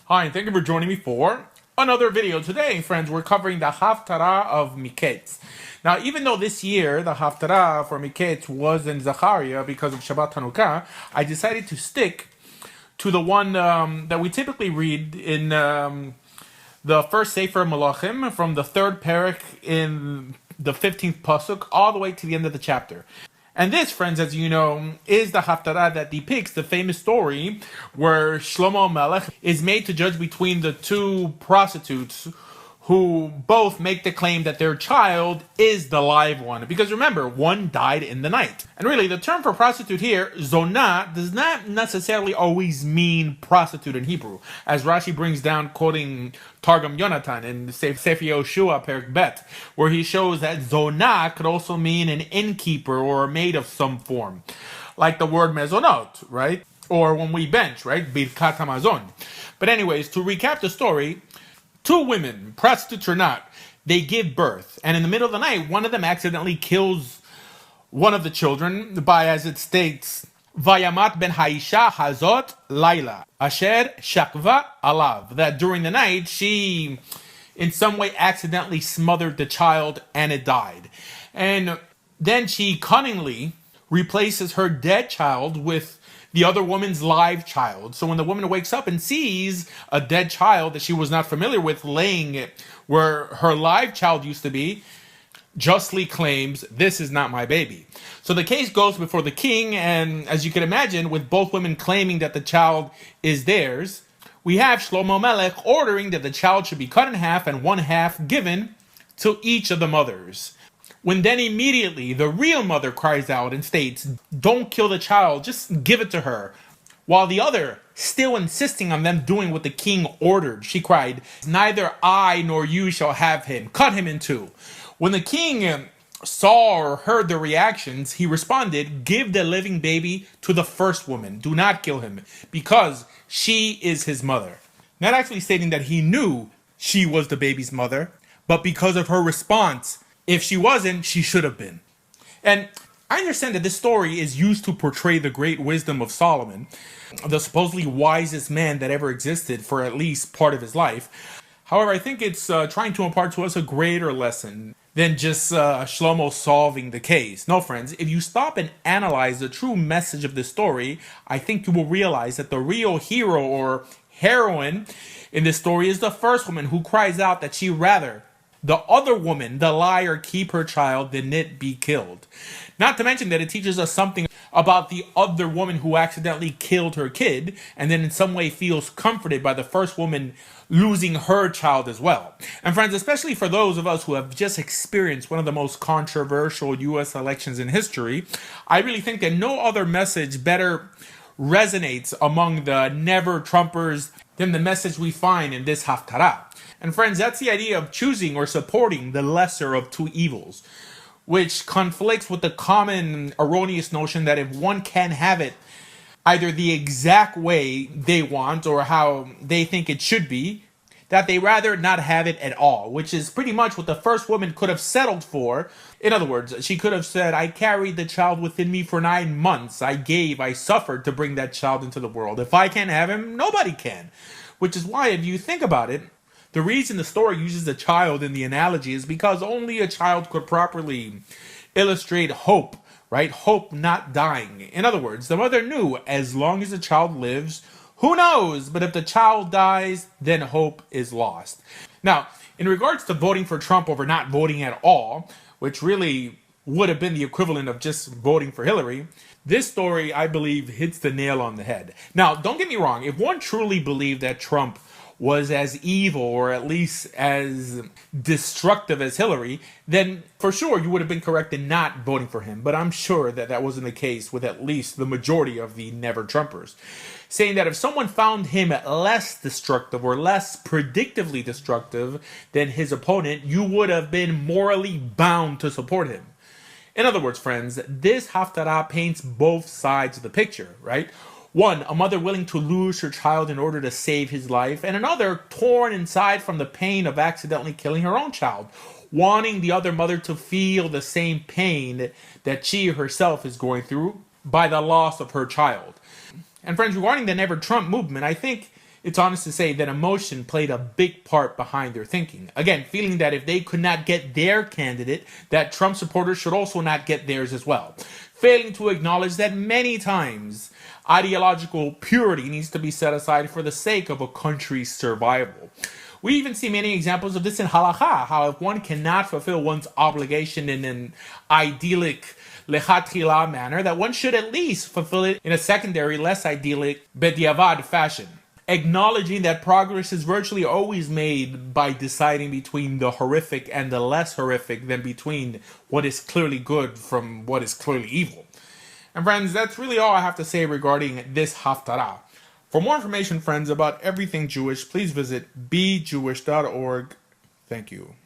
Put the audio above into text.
Hi, and thank you for joining me for another video. Today, friends, we're covering the Haftarah of Miketz. Now, even though this year the Haftarah for Miketz was in Zachariah because of Shabbat Hanukkah, I decided to stick to the one that we typically read in the first Sefer Malachim from the third parak in the 15th pasuk all the way to the end of the chapter. And this, friends, as you know, is the Haftarah that depicts the famous story where Shlomo Melech is made to judge between the two prostitutes who both make the claim that their child is the live one. Because remember, one died in the night. And really, the term for prostitute here, zonah, does not necessarily always mean prostitute in Hebrew. As Rashi brings down, quoting Targum Yonatan in Sefer Yoshua Perik Bet, where he shows that zonah could also mean an innkeeper or a maid of some form. Like the word mezonot, right? Or when we bench, right? Birkat Hamazon. But anyways, to recap the story, two women, prostitutes or not, they give birth. And in the middle of the night, one of them accidentally kills one of the children by, as it states, Vayamat ben Haisha Hazot Laila, Asher Shakva Alav. That during the night, she in some way accidentally smothered the child and it died. And then she cunningly replaces her dead child with the other woman's live child. So when the woman wakes up and sees a dead child that she was not familiar with laying where her live child used to be, justly claims, "This is not my baby." So the case goes before the king, and as you can imagine, with both women claiming that the child is theirs, we have Shlomo Melech ordering that the child should be cut in half and one half given to each of the mothers. When then immediately the real mother cries out and states, "Don't kill the child, just give it to her." While the other, still insisting on them doing what the king ordered, she cried, "Neither I nor you shall have him. Cut him in two." When the king saw or heard the reactions, he responded, "Give the living baby to the first woman. Do not kill him, because she is his mother." Not actually stating that he knew she was the baby's mother, but because of her response, if she wasn't, she should have been. And I understand that this story is used to portray the great wisdom of Solomon, the supposedly wisest man that ever existed for at least part of his life. However, I think it's trying to impart to us a greater lesson than just Shlomo solving the case. No, friends, if you stop and analyze the true message of this story, I think you will realize that the real hero or heroine in this story is the first woman who cries out that she rather the other woman, the liar, keep her child than it be killed. Not to mention that it teaches us something about the other woman who accidentally killed her kid and then in some way feels comforted by the first woman losing her child as well. And friends, especially for those of us who have just experienced one of the most controversial U.S. elections in history, I really think that no other message better resonates among the never-Trumpers than the message we find in this Haftarah. And friends, that's the idea of choosing or supporting the lesser of two evils, which conflicts with the common erroneous notion that if one can have it either the exact way they want or how they think it should be, that they rather not have it at all, which is pretty much what the first woman could have settled for. In other words, she could have said, "I carried the child within me for 9 months. I suffered to bring that child into the world. If I can't have him, nobody can." Which is why, if you think about it, the reason the story uses a child in the analogy is because only a child could properly illustrate hope, right? Hope not dying. In other words, the mother knew as long as the child lives, who knows? But if the child dies, then hope is lost. Now, in regards to voting for Trump over not voting at all, which really would have been the equivalent of just voting for Hillary, this story, I believe, hits the nail on the head. Now, don't get me wrong. If one truly believed that Trump was as evil or at least as destructive as Hillary, then for sure you would have been correct in not voting for him. But I'm sure that that wasn't the case with at least the majority of the never-Trumpers. Saying that if someone found him less destructive or less predictively destructive than his opponent, you would have been morally bound to support him. In other words, friends, this Haftarah paints both sides of the picture, right? One, a mother willing to lose her child in order to save his life, and another torn inside from the pain of accidentally killing her own child, wanting the other mother to feel the same pain that she herself is going through by the loss of her child. And friends, regarding the Never Trump movement, I think It's honest to say that emotion played a big part behind their thinking. Again, feeling that if they could not get their candidate, that Trump supporters should also not get theirs as well. Failing to acknowledge that many times ideological purity needs to be set aside for the sake of a country's survival. We even see many examples of this in halakha, how if one cannot fulfill one's obligation in an idyllic lechatchila manner, that one should at least fulfill it in a secondary, less idyllic bediavad fashion. Acknowledging that progress is virtually always made by deciding between the horrific and the less horrific than between what is clearly good from what is clearly evil. And friends, that's really all I have to say regarding this Haftarah. For more information, friends, about everything Jewish, please visit bejewish.org. Thank you.